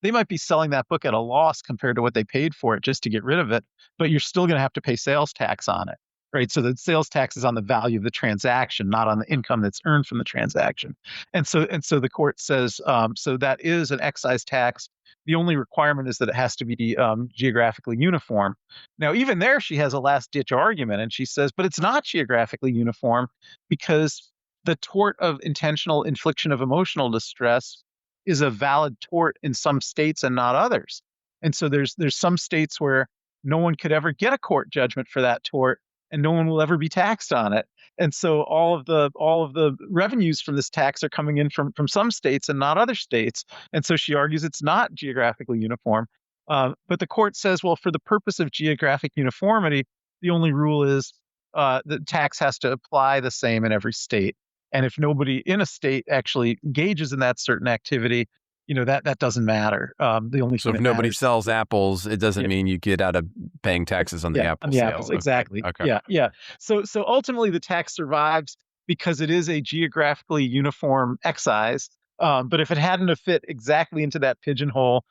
S4: they might be selling that book at a loss compared to what they paid for it just to get rid of it, but you're still going to have to pay sales tax on it. Right. So the sales tax is on the value of the transaction, not on the income that's earned from the transaction. And so the court says, so that is an excise tax. The only requirement is that it has to be geographically uniform. Now, even there, she has a last ditch argument, and she says, but it's not geographically uniform because the tort of intentional infliction of emotional distress is a valid tort in some states and not others. And so there's some states where no one could ever get a court judgment for that tort, and no one will ever be taxed on it. And so all of the revenues from this tax are coming in from some states and not other states. And so she argues it's not geographically uniform. But the court says, well, for the purpose of geographic uniformity, the only rule is the tax has to apply the same in every state. And if nobody in a state actually engages in that certain activity, that doesn't matter. The only
S3: So if nobody sells apples, it doesn't mean you get out of paying taxes on the apple
S4: on the
S3: sales.
S4: apples, exactly.
S3: Okay.
S4: Yeah. So ultimately, the tax survives because it is a geographically uniform excise. But if it hadn't have fit exactly into that pigeonhole,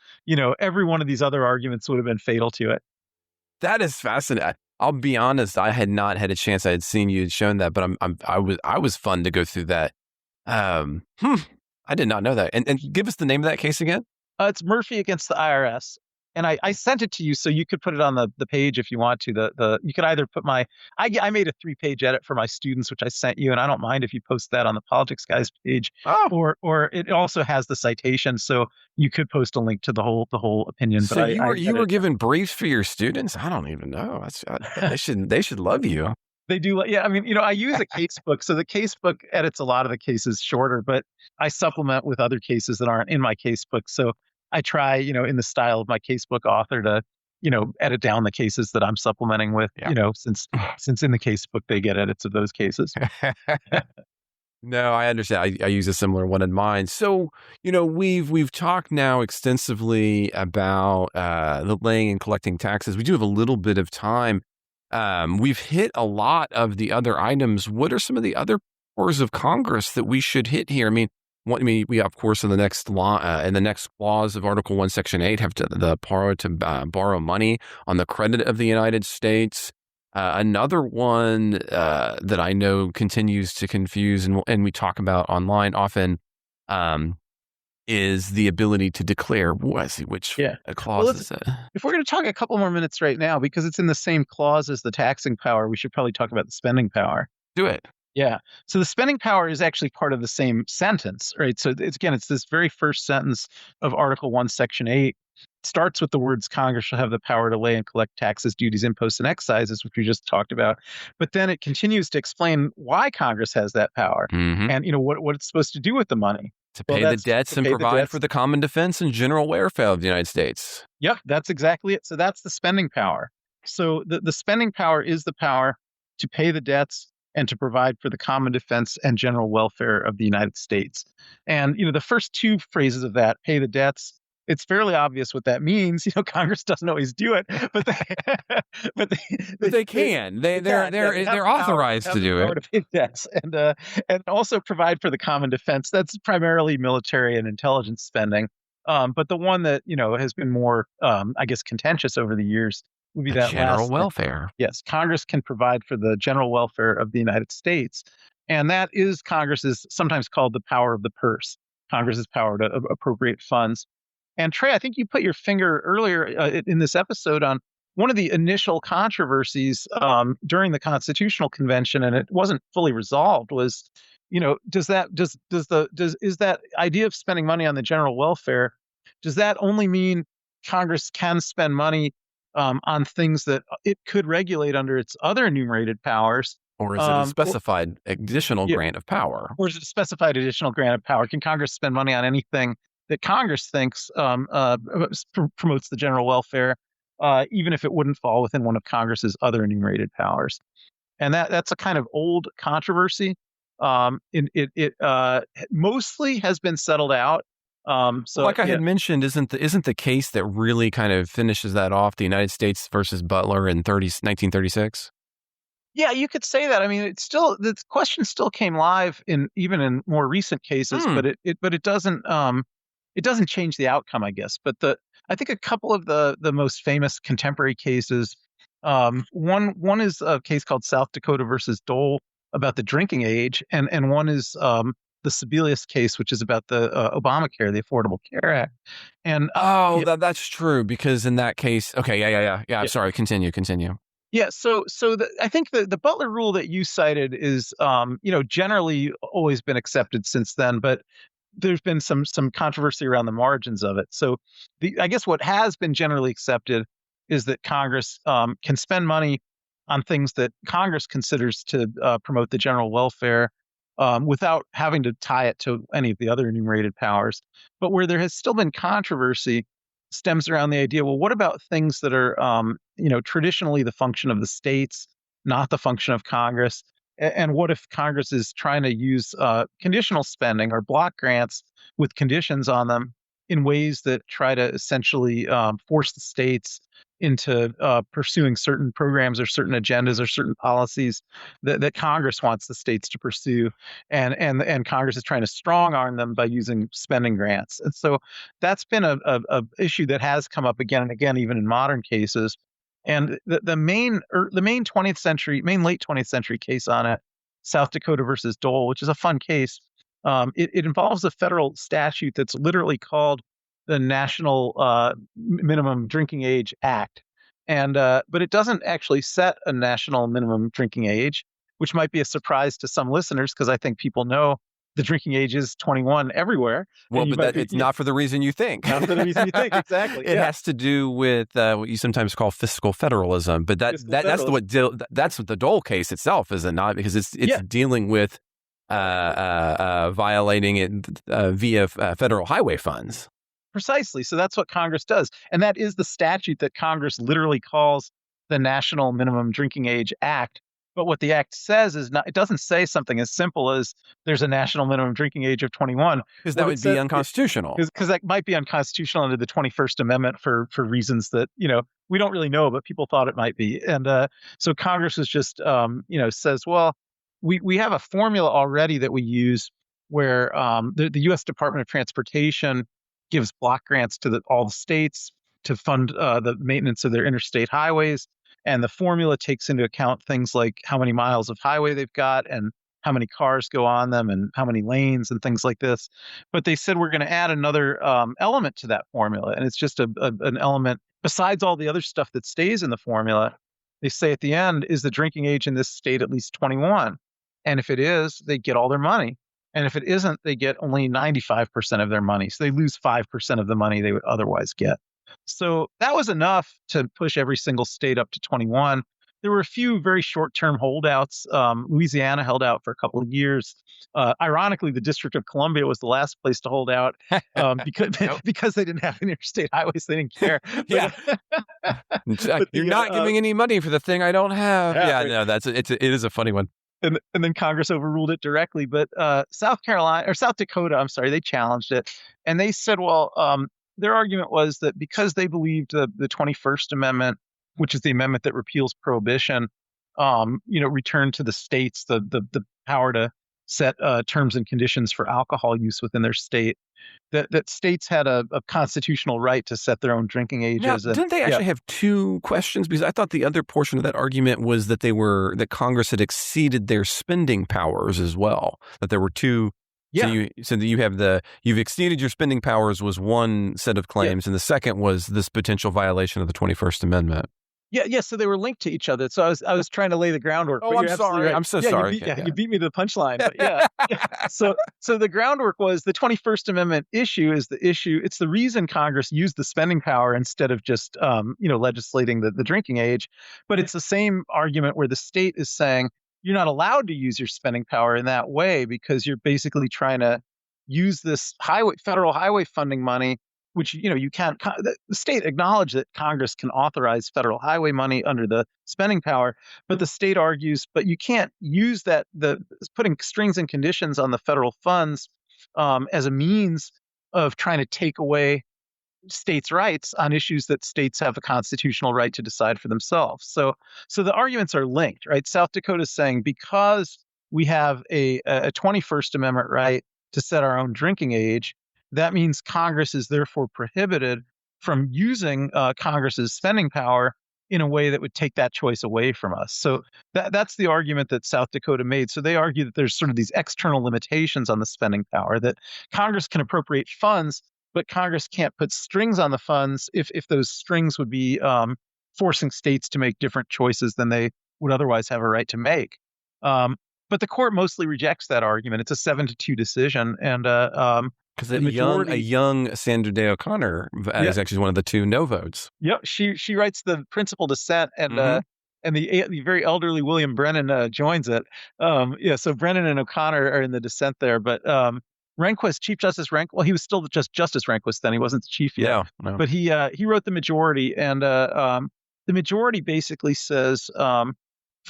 S4: every one of these other arguments would have been fatal to it.
S3: That is fascinating. I'll be honest, I had not had a chance. I had seen you had shown that, but I was fun to go through that. I did not know that. And give us the name of that case again.
S4: It's Murphy against the IRS. And I sent it to you so you could put it on the page if you want to. You could either put I made a 3-page edit for my students, which I sent you, and I don't mind if you post that on the Politics Guys page.
S3: Oh.
S4: Or it also has the citation, so you could post a link to the whole opinion.
S3: So you were given briefs for your students? I don't even know. They should love you.
S4: They do. Yeah. I mean, I use a casebook. So the casebook edits a lot of the cases shorter, but I supplement with other cases that aren't in my casebook. So I try, in the style of my casebook author to, edit down the cases that I'm supplementing with, since in the casebook they get edits of those cases.
S3: No, I understand. I use a similar one in mine. So, we've talked now extensively about the laying and collecting taxes. We do have a little bit of time. We've hit a lot of the other items. What are some of the other powers of Congress that we should hit here? We of course in the next law, in the next clause of Article 1, Section 8, have the power to borrow money on the credit of the United States. Another one that I know continues to confuse and we talk about online often is the ability to declare. Which clause is that?
S4: If we're going to talk a couple more minutes right now, because it's in the same clause as the taxing power, we should probably talk about the spending power.
S3: do it.
S4: Yeah. So the spending power is actually part of the same sentence, right? So it's this very first sentence of Article 1, Section 8 starts with the words Congress shall have the power to lay and collect taxes, duties, imposts, and excises, which we just talked about. But then it continues to explain why Congress has that power and, what it's supposed to do with the money.
S3: To pay the debts and provide for the common defense and general welfare of the United States.
S4: Yep, that's exactly it. So that's the spending power. So the spending power is the power to pay the debts and to provide for the common defense and general welfare of the United States. And, the first two phrases of that, pay the debts, it's fairly obvious what that means. Congress doesn't always do it, but they
S3: can. They're authorized to do it.
S4: To pay debts and also provide for the common defense. That's primarily military and intelligence spending. But the one that has been more, contentious over the years would be that
S3: general welfare.
S4: Yes, Congress can provide for the general welfare of the United States, and that is Congress's sometimes called the power of the purse. Congress's power to appropriate funds. And Trey, I think you put your finger earlier in this episode on one of the initial controversies during the Constitutional Convention, and it wasn't fully resolved. Was is that idea of spending money on the general welfare? Does that only mean Congress can spend money on things that it could regulate under its other enumerated powers?
S3: Or is it a specified additional grant of power?
S4: Or is it a specified additional grant of power? Can Congress spend money on anything that Congress thinks promotes the general welfare, even if it wouldn't fall within one of Congress's other enumerated powers? And that's a kind of old controversy. It mostly has been settled out. So,
S3: like I had mentioned, isn't the case that really kind of finishes that off the United States versus Butler in 1936?
S4: Yeah, you could say that. I mean, the question still came live even in more recent cases, but it doesn't change the outcome, I guess. But I think a couple of the most famous contemporary cases, one is a case called South Dakota versus Dole about the drinking age, and one is the Sebelius case, which is about the Obamacare, the Affordable Care Act. And
S3: that's true, because in that case, okay, yeah. I'm sorry, continue.
S4: Yeah, so I think the Butler rule that you cited is generally always been accepted since then, but there's been some controversy around the margins of it. So I guess what has been generally accepted is that Congress can spend money on things that Congress considers to promote the general welfare without having to tie it to any of the other enumerated powers. But where there has still been controversy stems around the idea, well, what about things that are, traditionally the function of the states, not the function of Congress? And what if Congress is trying to use conditional spending or block grants with conditions on them in ways that try to essentially force the states into pursuing certain programs or certain agendas or certain policies that Congress wants the states to pursue, and Congress is trying to strong arm them by using spending grants. And so that's been a issue that has come up again and again, even in modern cases. And the main late 20th century case on it, South Dakota versus Dole, which is a fun case. It involves a federal statute that's literally called the National Minimum Drinking Age Act, but it doesn't actually set a national minimum drinking age, which might be a surprise to some listeners because I think people know the drinking age is 21 everywhere.
S3: Well, but it's not for the reason you think.
S4: Not for the reason you think, exactly.
S3: It has to do with what you sometimes call fiscal federalism, but that's what the Dole case itself, is it not? Because it's dealing with violating it via federal highway funds.
S4: Precisely. So that's what Congress does. And that is the statute that Congress literally calls the National Minimum Drinking Age Act. But what the act says is it doesn't say something as simple as there's a national minimum drinking age of 21.
S3: Because that would be unconstitutional.
S4: Because that might be unconstitutional under the 21st Amendment for reasons that, we don't really know, but people thought it might be. And so Congress is just, says, well, we have a formula already that we use where the U.S. Department of Transportation gives block grants to all the states to fund the maintenance of their interstate highways. And the formula takes into account things like how many miles of highway they've got and how many cars go on them and how many lanes and things like this. But they said we're going to add another element to that formula. And it's just an element besides all the other stuff that stays in the formula. They say at the end, is the drinking age in this state at least 21? And if it is, they get all their money. And if it isn't, they get only 95% of their money. So they lose 5% of the money they would otherwise get. So that was enough to push every single state up to 21. There were a few very short-term holdouts. Louisiana held out for a couple of years. Ironically, the District of Columbia was the last place to hold out because they didn't have any interstate highways. They didn't care.
S3: Yeah. You're not giving any money for the thing I don't have. Yeah, no, it is a funny one.
S4: And then Congress overruled it directly. But South Dakota, I'm sorry, they challenged it. And they said, well, their argument was that because they believed the 21st Amendment, which is the amendment that repeals prohibition, returned to the states the power to set terms and conditions for alcohol use within their state, that states had a constitutional right to set their own drinking ages.
S3: Now, didn't they actually have two questions? Because I thought the other portion of that argument was that that Congress had exceeded their spending powers as well. That there were two.
S4: Yeah.
S3: So that you've exceeded your spending powers was one set of claims, and the second was this potential violation of the 21st Amendment.
S4: Yeah. So they were linked to each other. So I was trying to lay the groundwork.
S3: Oh, I'm sorry. Right. I'm so sorry.
S4: You beat me to the punchline. But yeah. So the groundwork was the 21st Amendment issue is the issue. It's the reason Congress used the spending power instead of just legislating the drinking age. But it's the same argument where the state is saying you're not allowed to use your spending power in that way because you're basically trying to use this federal highway funding money, which, you can't, the state acknowledged that Congress can authorize federal highway money under the spending power, but the state argues, but you can't use putting strings and conditions on the federal funds as a means of trying to take away states' rights on issues that states have a constitutional right to decide for themselves. So the arguments are linked, right? South Dakota is saying because we have a 21st Amendment right to set our own drinking age, that means Congress is therefore prohibited from using Congress's spending power in a way that would take that choice away from us. So that's the argument that South Dakota made. So they argue that there's sort of these external limitations on the spending power, that Congress can appropriate funds, but Congress can't put strings on the funds if those strings would be forcing states to make different choices than they would otherwise have a right to make. But the court mostly rejects that argument. It's a 7-2 decision, and
S3: because a young Sandra Day O'Connor is actually one of the two no votes.
S4: Yep, she writes the principal dissent, and the very elderly William Brennan joins it. So Brennan and O'Connor are in the dissent there, but Rehnquist, Chief Justice Rehnquist, well, he was still just Justice Rehnquist then. He wasn't the chief yet.
S3: Yeah, no.
S4: But he wrote the majority, and the majority basically says, for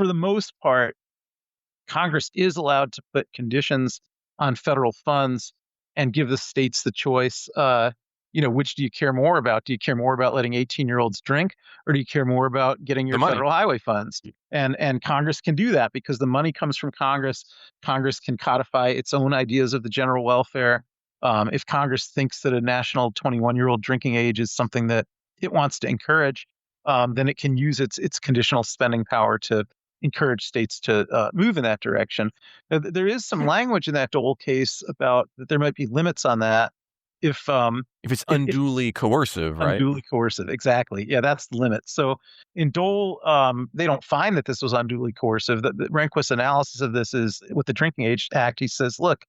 S4: the most part, Congress is allowed to put conditions on federal funds and give the states the choice. Which do you care more about? Do you care more about letting 18-year-olds drink, or do you care more about getting your federal highway funds? And Congress can do that because the money comes from Congress. Congress can codify its own ideas of the general welfare. If Congress thinks that a national 21-year-old drinking age is something that it wants to encourage, then it can use its conditional spending power to encourage states to move in that direction. Now, there is some language in that Dole case about that there might be limits on that if
S3: it's unduly coercive, right?
S4: Unduly coercive, exactly. Yeah, that's the limit. So in Dole, they don't find that this was unduly coercive. The Rehnquist's analysis of this is with the Drinking Age Act. He says, look,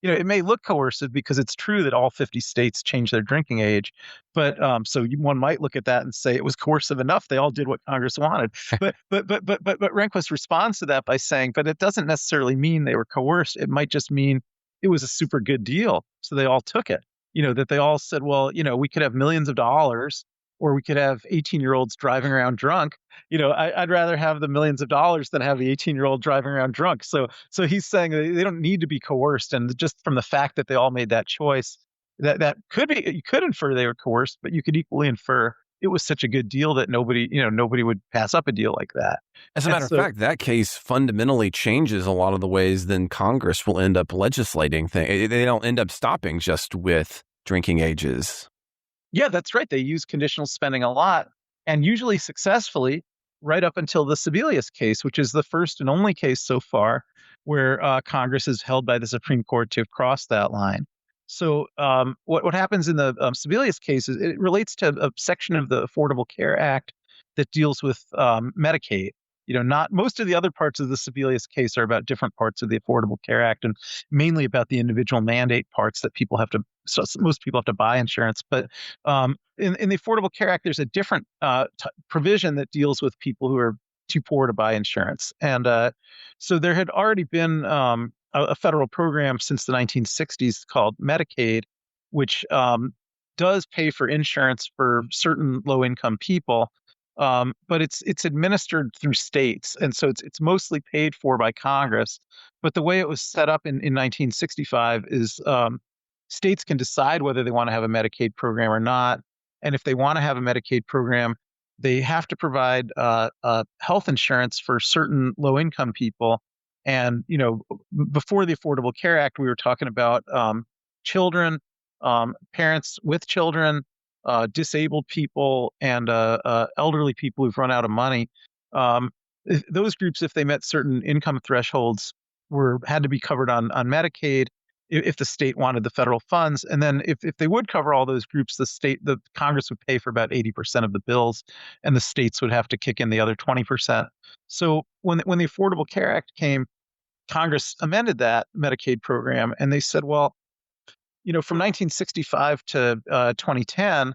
S4: it may look coercive because it's true that all 50 states changed their drinking age, but one might look at that and say it was coercive enough. They all did what Congress wanted. But Rehnquist responds to that by saying, but it doesn't necessarily mean they were coerced. It might just mean it was a super good deal, so they all took it. That they all said, well, we could have millions of dollars, or we could have 18-year-olds driving around drunk. I'd rather have the millions of dollars than have the 18-year-old driving around drunk. So he's saying they don't need to be coerced. And just from the fact that they all made that choice, that could be, you could infer they were coerced, but you could equally infer it was such a good deal that nobody would pass up a deal like that.
S3: As a matter of fact, that case fundamentally changes a lot of the ways then Congress will end up legislating things. They don't end up stopping just with drinking ages.
S4: Yeah, that's right. They use conditional spending a lot, and usually successfully, right up until the Sebelius case, which is the first and only case so far where Congress is held by the Supreme Court to have crossed that line. So what happens in the Sebelius case is it relates to a section of the Affordable Care Act that deals with Medicaid. Not most of the other parts of the Sebelius case are about different parts of the Affordable Care Act, and mainly about the individual mandate parts that people have to. So most people have to buy insurance, but in the Affordable Care Act, there's a different provision that deals with people who are too poor to buy insurance, and so there had already been a federal program since the 1960s called Medicaid, which does pay for insurance for certain low-income people. But it's administered through states, and so it's mostly paid for by Congress. But the way it was set up in 1965 is states can decide whether they want to have a Medicaid program or not. And if they want to have a Medicaid program, they have to provide health insurance for certain low-income people. And before the Affordable Care Act, we were talking about children, parents with children, disabled people, and elderly people who've run out of money. Those groups, if they met certain income thresholds, had to be covered on Medicaid if the state wanted the federal funds. And then if they would cover all those groups, the Congress would pay for about 80% of the bills, and the states would have to kick in the other 20%. So when the Affordable Care Act came, Congress amended that Medicaid program, and they said, well, from 1965 to 2010,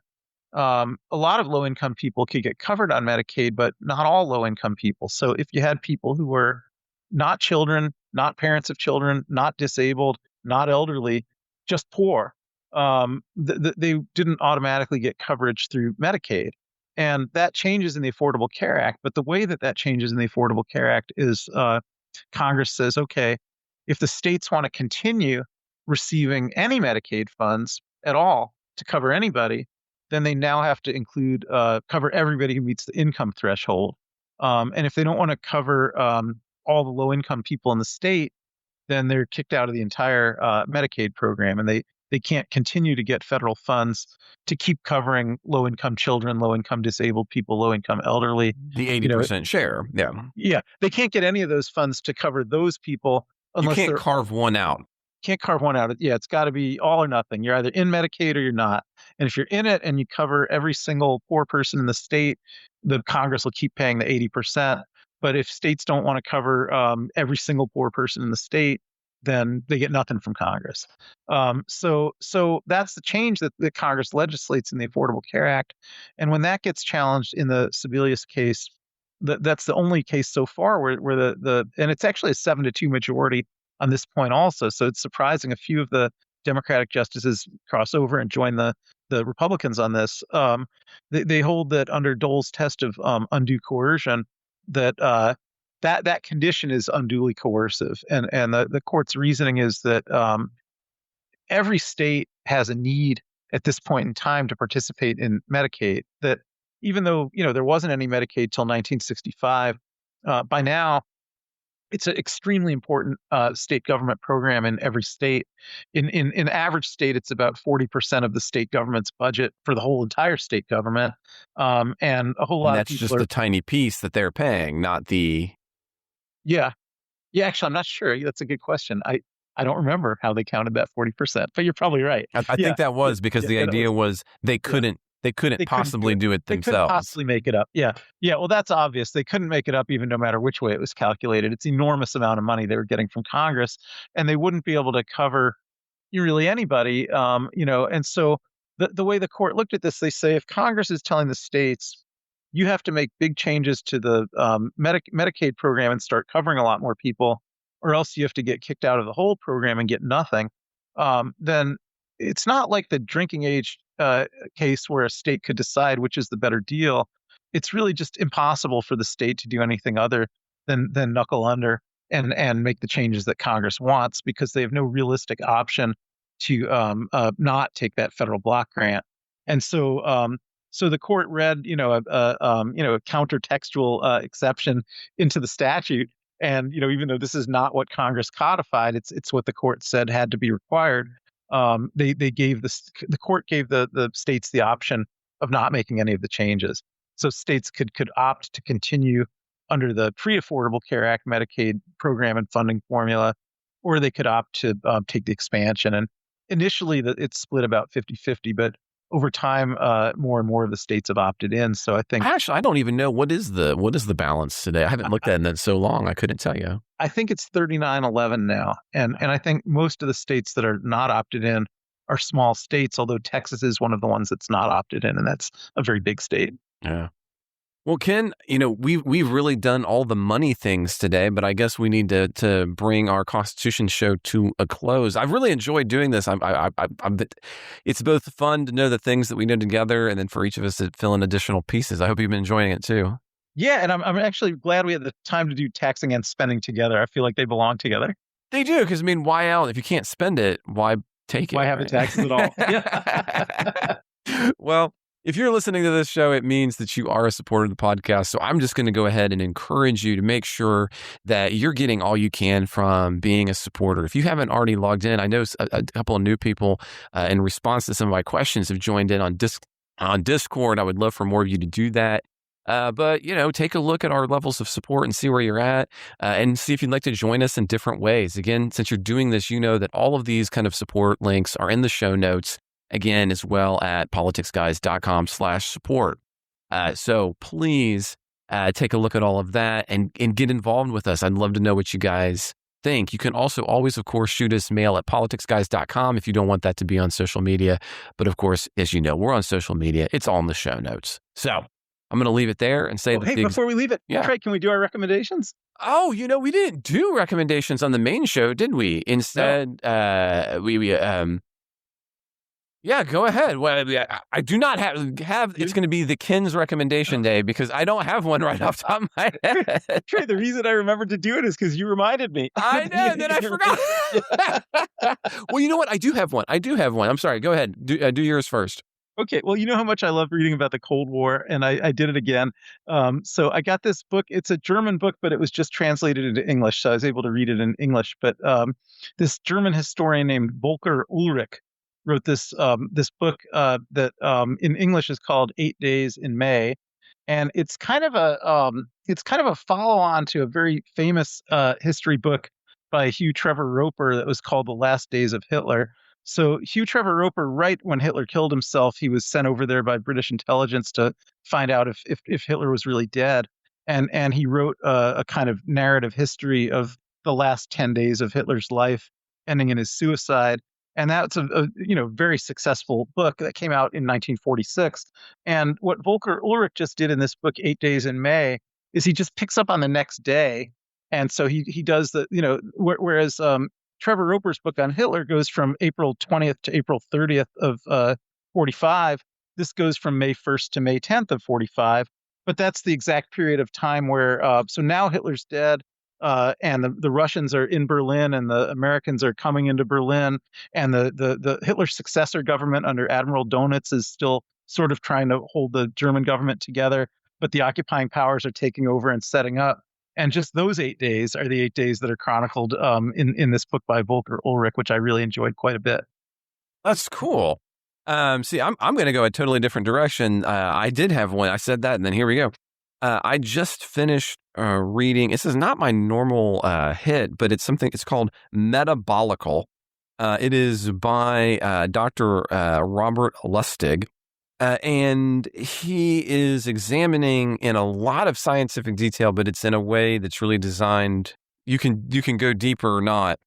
S4: a lot of low-income people could get covered on Medicaid, but not all low-income people. So if you had people who were not children, not parents of children, not disabled, not elderly, just poor, they didn't automatically get coverage through Medicaid. And that changes in the Affordable Care Act. But the way that changes in the Affordable Care Act is Congress says, okay, if the states want to continue receiving any Medicaid funds at all to cover anybody, then they now have to include cover everybody who meets the income threshold. And if they don't want to cover all the low-income people in the state, then they're kicked out of the entire Medicaid program, and they can't continue to get federal funds to keep covering low-income children, low-income disabled people, low-income elderly.
S3: The 80% share, yeah.
S4: Yeah, they can't get any of those funds to cover those people unless
S3: you can't carve one out.
S4: Can't carve one out. Yeah, it's got to be all or nothing. You're either in Medicaid or you're not. And if you're in it and you cover every single poor person in the state, the Congress will keep paying the 80%. But if states don't want to cover every single poor person in the state, then they get nothing from Congress. So that's the change that Congress legislates in the Affordable Care Act. And when that gets challenged in the Sebelius case, that's the only case so far where and it's actually a 7-2 majority on this point also. So it's surprising a few of the Democratic justices cross over and join the Republicans on this. They hold that under Dole's test of undue coercion, that condition is unduly coercive. And the court's reasoning is that every state has a need at this point in time to participate in Medicaid, that even though there wasn't any Medicaid till 1965, by now it's an extremely important state government program in every state. In average state, it's about 40% of the state government's budget for the whole entire state government, and a whole lot of people.
S3: That's just a tiny piece that they're paying, not the.
S4: Yeah. Actually, I'm not sure. That's a good question. I don't remember how they counted that 40%, but you're probably right.
S3: I think that was because the idea was they couldn't possibly do it themselves. They couldn't
S4: possibly make it up. Yeah. Well, that's obvious. They couldn't make it up even no matter which way it was calculated. It's an enormous amount of money they were getting from Congress, and they wouldn't be able to cover really anybody. And so the way the court looked at this, they say if Congress is telling the states, you have to make big changes to the Medicaid program and start covering a lot more people, or else you have to get kicked out of the whole program and get nothing, then it's not like the drinking age case where a state could decide which is the better deal. It's really just impossible for the state to do anything other than knuckle under and make the changes that Congress wants, because they have no realistic option to not take that federal block grant. And so the court read, a counter-textual exception into the statute. And, even though this is not what Congress codified, it's what the court said had to be required. The court gave the states the option of not making any of the changes. So states could opt to continue under the pre-Affordable Care Act Medicaid program and funding formula, or they could opt to take the expansion. And initially it's split about 50-50, but over time, more and more of the states have opted in. So I think
S3: Actually, I don't even know what is the balance today. I haven't looked at it in so long. I couldn't tell you.
S4: I think it's 39-11 now, and I think most of the states that are not opted in are small states. Although Texas is one of the ones that's not opted in, and that's a very big state.
S3: Yeah. Well, Ken, we've really done all the money things today, but I guess we need to bring our Constitution show to a close. I've really enjoyed doing this. It's both fun to know the things that we know together, and then for each of us to fill in additional pieces. I hope you've been enjoying it too.
S4: Yeah, and I'm actually glad we had the time to do taxing and spending together. I feel like they belong together.
S3: They do, because why out? If you can't spend it, why take it?
S4: Why have the taxes at all? Yeah.
S3: Well, if you're listening to this show, it means that you are a supporter of the podcast. So I'm just going to go ahead and encourage you to make sure that you're getting all you can from being a supporter. If you haven't already logged in, I know a couple of new people in response to some of my questions have joined in on Discord. I would love for more of you to do that. But, take a look at our levels of support and see where you're at and see if you'd like to join us in different ways. Again, since you're doing this, you know that all of these kind of support links are in the show notes. Again, as well at politicsguys.com/support. So please take a look at all of that and get involved with us. I'd love to know what you guys think. You can also always, of course, shoot us mail at politicsguys.com if you don't want that to be on social media. But of course, as you know, we're on social media. It's all in the show notes. So I'm going to leave it there and say
S4: before we leave it, Craig, can we do our recommendations?
S3: Oh, we didn't do recommendations on the main show, did we? Instead, yeah, go ahead. Well, I do not have. It's going to be the Ken's recommendation day because I don't have one right off the top of my head.
S4: Trey, the reason I remembered to do it is because you reminded me.
S3: I know, then I forgot. Well, you know what? I do have one. I'm sorry. Go ahead. Do yours first.
S4: Okay. Well, you know how much I love reading about the Cold War, and I did it again. So I got this book. It's a German book, but it was just translated into English, so I was able to read it in English. But this German historian named Volker Ulrich wrote this book that in English is called 8 Days in May, and it's kind of a follow-on to a very famous history book by Hugh Trevor Roper that was called The Last Days of Hitler. So Hugh Trevor Roper, right when Hitler killed himself, he was sent over there by British intelligence to find out if Hitler was really dead, and he wrote a kind of narrative history of the last 10 days of Hitler's life, ending in his suicide. And that's a very successful book that came out in 1946. And what Volker Ulrich just did in this book, 8 Days in May, is he just picks up on the next day. And so he does whereas Trevor Roper's book on Hitler goes from April 20th to April 30th of 45. This goes from May 1st to May 10th of 45. But that's the exact period of time where so now Hitler's dead. And the Russians are in Berlin, and the Americans are coming into Berlin, and the Hitler's successor government under Admiral Donitz is still sort of trying to hold the German government together, but the occupying powers are taking over and setting up. And just those 8 days are the 8 days that are chronicled in this book by Volker Ulrich, which I really enjoyed quite a bit.
S3: That's cool. See, I'm going to go a totally different direction. I did have one. I said that, and then here we go. I just finished reading. This is not my normal hit, but it's called Metabolical. It is by Dr. Robert Lustig. And he is examining in a lot of scientific detail, but it's in a way that's really designed. You can go deeper or not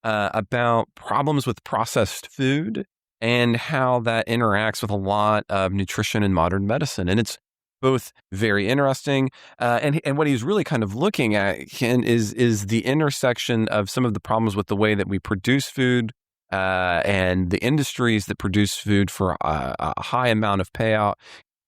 S3: about problems with processed food and how that interacts with a lot of nutrition in modern medicine. And it's both very interesting, and what he's really kind of looking at, Ken, is the intersection of some of the problems with the way that we produce food and the industries that produce food for a high amount of payout,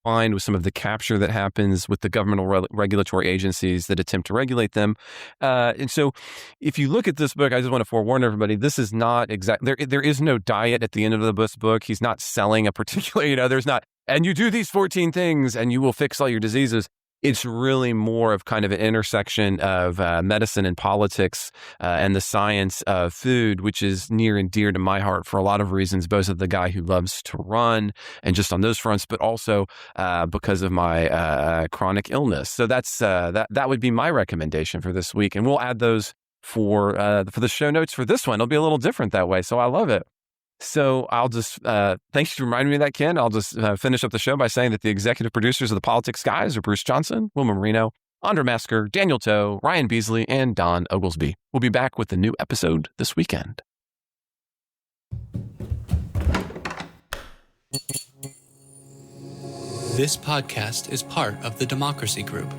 S3: combined with some of the capture that happens with the governmental regulatory agencies that attempt to regulate them. And so if you look at this book, I just want to forewarn everybody, this is not there is no diet at the end of the book. He's not selling a particular, there's not, and you do these 14 things and you will fix all your diseases. It's really more of kind of an intersection of medicine and politics and the science of food, which is near and dear to my heart for a lot of reasons, both as the guy who loves to run and just on those fronts, but also because of my chronic illness. So that's that would be my recommendation for this week. And we'll add those for the show notes for this one. It'll be a little different that way. So I love it. So I'll just, thanks for reminding me of that, Ken. I'll just finish up the show by saying that the executive producers of the Politics Guys are Bruce Johnson, Wilma Marino, Andra Masker, Daniel Toe, Ryan Beasley, and Don Oglesby. We'll be back with a new episode this weekend.
S6: This podcast is part of the Democracy Group.